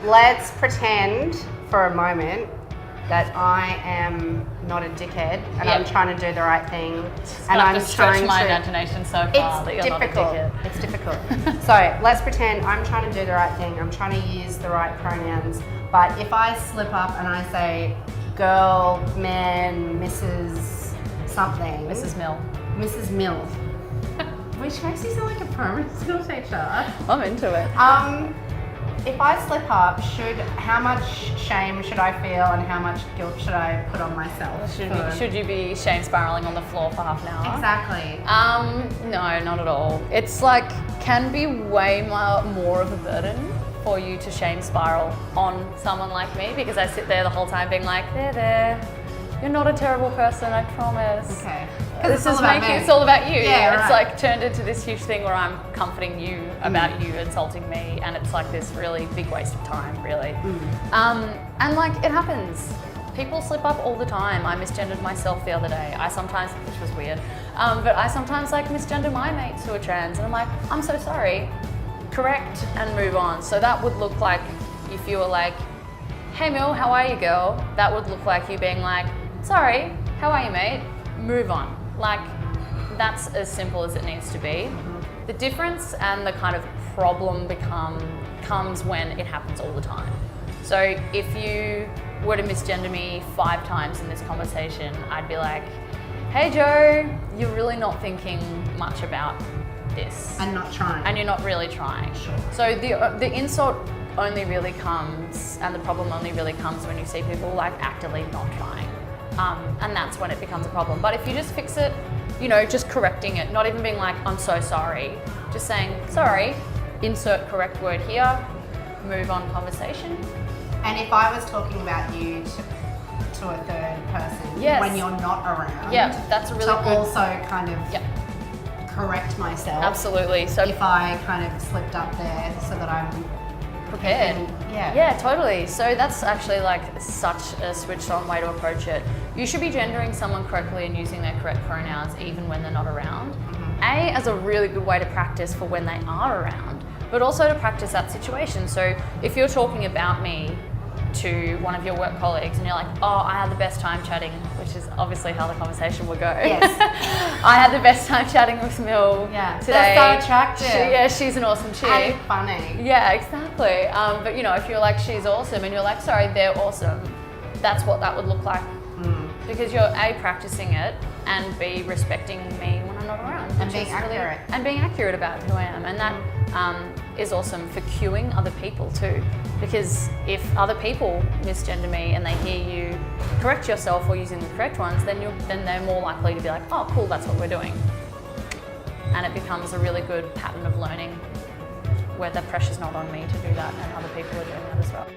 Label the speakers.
Speaker 1: let's pretend for a moment that I am not a dickhead and I'm trying to do the right thing.
Speaker 2: And I'm just stretch my imagination so far that you're
Speaker 1: difficult.
Speaker 2: not a dickhead.
Speaker 1: It's difficult. So let's pretend I'm trying to do the right thing. I'm trying to use the right pronouns. But if I slip up and I say girl, man, Mrs. something.
Speaker 2: Mrs. Mill.
Speaker 1: Mrs. Mill. Which makes you sound like a primary school teacher.
Speaker 2: I'm into it.
Speaker 1: If I slip up, how much shame should I feel and how much guilt should I put on myself?
Speaker 2: Should you be shame spiraling on the floor for half an hour?
Speaker 1: Exactly.
Speaker 2: No, not at all. It's like, can be way more of a burden for you to shame spiral on someone like me, because I sit there the whole time being like, there. You're not a terrible person, I promise.
Speaker 1: Okay.
Speaker 2: It's all about you.
Speaker 1: Yeah,
Speaker 2: it's like turned into this huge thing where I'm comforting you about you insulting me, and it's like this really big waste of time, really. And like, it happens. People slip up all the time. I misgendered myself the other day. Which was weird, but I sometimes like misgender my mates who are trans, and I'm like, I'm so sorry. Correct and move on. So that would look like if you were like, hey Mil, how are you girl? That would look like you being like, sorry, how are you mate? Move on. Like, that's as simple as it needs to be. The difference and the kind of problem comes when it happens all the time. So if you were to misgender me 5 times in this conversation, I'd be like, hey Joe, you're really not thinking much about this.
Speaker 1: And not trying.
Speaker 2: And you're not really trying.
Speaker 1: Sure.
Speaker 2: So the insult only really comes, and the problem only really comes when you see people like actively not trying. And that's when it becomes a problem. But if you just fix it, just correcting it, not even being like, I'm so sorry, just saying, sorry, insert correct word here, move on conversation.
Speaker 1: And if I was talking about you to a third person when you're not around,
Speaker 2: that's a really
Speaker 1: to
Speaker 2: good...
Speaker 1: also kind of correct myself.
Speaker 2: Absolutely. So
Speaker 1: if I kind of slipped up there so that I'm
Speaker 2: prepared. Yeah, totally. So that's actually like such a switched on way to approach it. You should be gendering someone correctly and using their correct pronouns even when they're not around. As a really good way to practice for when they are around, but also to practice that situation. So if you're talking about me to one of your work colleagues and you're like, oh, I had the best time chatting, which is obviously how the conversation would go.
Speaker 1: Yes.
Speaker 2: I had the best time chatting with Mil today.
Speaker 1: That's so attractive.
Speaker 2: She's an awesome chick.
Speaker 1: And funny.
Speaker 2: Yeah, exactly. But if you're like, she's awesome, and you're like, sorry, they're awesome, that's what that would look like. Because you're A, practicing it, and B, respecting me when I'm not around.
Speaker 1: And being accurate.
Speaker 2: And being accurate about who I am. And that is awesome for cueing other people too. Because if other people misgender me and they hear you correct yourself or using the correct ones, then they're more likely to be like, oh cool, that's what we're doing. And it becomes a really good pattern of learning where the pressure's not on me to do that and other people are doing that as well.